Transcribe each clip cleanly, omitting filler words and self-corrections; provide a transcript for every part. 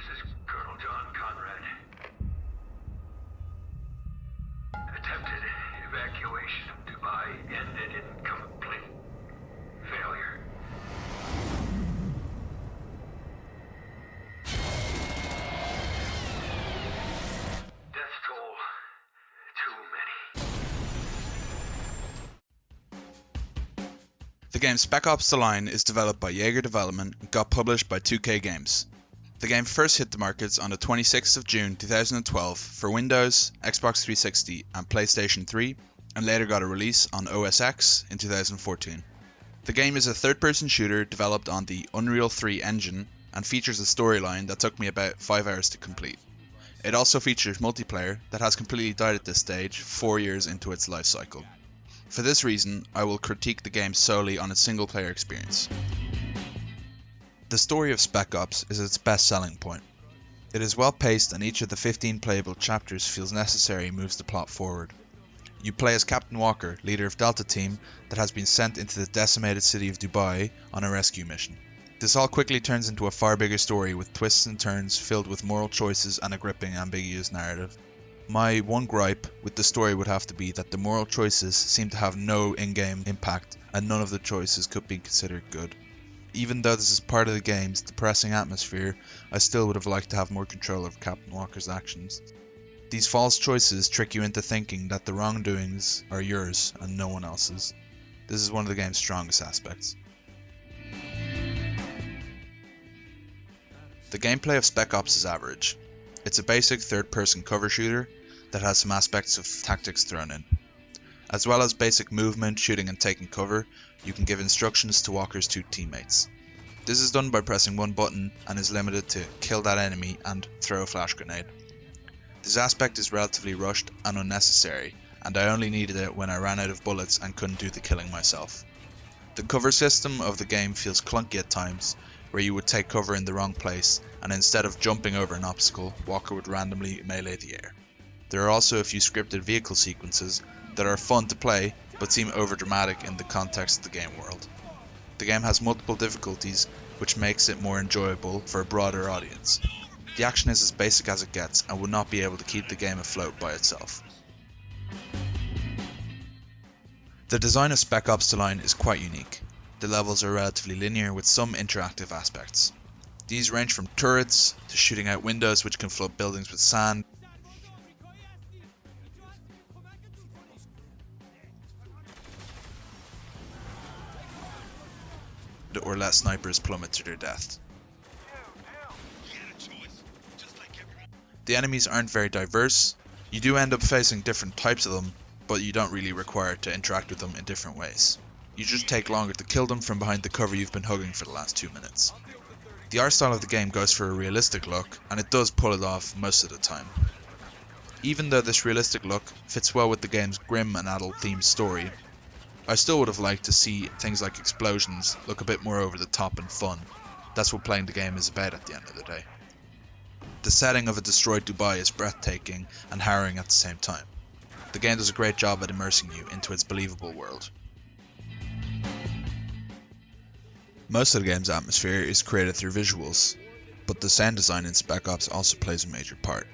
This is Colonel John Conrad. Attempted evacuation of Dubai ended in complete failure. Death toll, too many. The game Spec Ops: The Line is developed by Jaeger Development and got published by 2K Games. The game first hit the markets on the 26th of June 2012 for Windows, Xbox 360 and PlayStation 3, and later got a release on OS X in 2014. The game is a third-person shooter developed on the Unreal 3 engine and features a storyline that took me about 5 hours to complete. It also features multiplayer that has completely died at this stage 4 years into its life cycle. For this reason, I will critique the game solely on its single-player experience. The story of Spec Ops is its best selling point. It is well paced and each of the 15 playable chapters feels necessary and moves the plot forward. You play as Captain Walker, leader of Delta Team that has been sent into the decimated city of Dubai on a rescue mission. This all quickly turns into a far bigger story with twists and turns filled with moral choices and a gripping, ambiguous narrative. My one gripe with the story would have to be that the moral choices seem to have no in-game impact and none of the choices could be considered good. Even though this is part of the game's depressing atmosphere, I still would have liked to have more control over Captain Walker's actions. These false choices trick you into thinking that the wrongdoings are yours and no one else's. This is one of the game's strongest aspects. The gameplay of Spec Ops is average. It's a basic third-person cover shooter that has some aspects of tactics thrown in. As well as basic movement, shooting and taking cover, you can give instructions to Walker's two teammates. This is done by pressing one button and is limited to kill that enemy and throw a flash grenade. This aspect is relatively rushed and unnecessary, and I only needed it when I ran out of bullets and couldn't do the killing myself. The cover system of the game feels clunky at times, where you would take cover in the wrong place and instead of jumping over an obstacle, Walker would randomly melee the air. There are also a few scripted vehicle sequences that are fun to play but seem overdramatic in the context of the game world. The game has multiple difficulties which makes it more enjoyable for a broader audience. The action is as basic as it gets and would not be able to keep the game afloat by itself. The design of Spec Ops: The Line is quite unique. The levels are relatively linear with some interactive aspects. These range from turrets to shooting out windows which can flood buildings with sand, or let snipers plummet to their death. The enemies aren't very diverse. You do end up facing different types of them, but you don't really require to interact with them in different ways. You just take longer to kill them from behind the cover you've been hugging for the last 2 minutes. The art style of the game goes for a realistic look, and it does pull it off most of the time. Even though this realistic look fits well with the game's grim and adult themed story, I still would have liked to see things like explosions look a bit more over the top and fun. That's what playing the game is about at the end of the day. The setting of a destroyed Dubai is breathtaking and harrowing at the same time. The game does a great job at immersing you into its believable world. Most of the game's atmosphere is created through visuals, but the sound design in Spec Ops also plays a major part.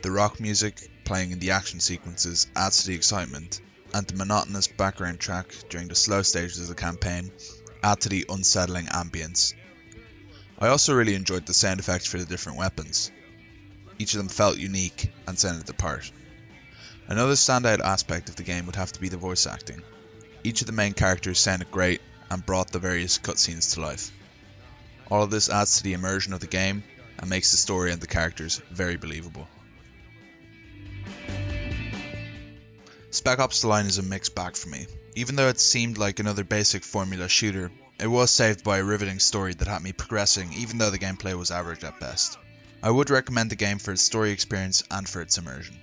The rock music playing in the action sequences adds to the excitement, and the monotonous background track during the slow stages of the campaign add to the unsettling ambience. I also really enjoyed the sound effects for the different weapons. Each of them felt unique and sounded apart. Another standout aspect of the game would have to be the voice acting. Each of the main characters sounded great and brought the various cutscenes to life. All of this adds to the immersion of the game and makes the story and the characters very believable. Spec Ops: The Line is a mixed bag for me. Even though it seemed like another basic formula shooter, it was saved by a riveting story that had me progressing even though the gameplay was average at best. I would recommend the game for its story experience and for its immersion.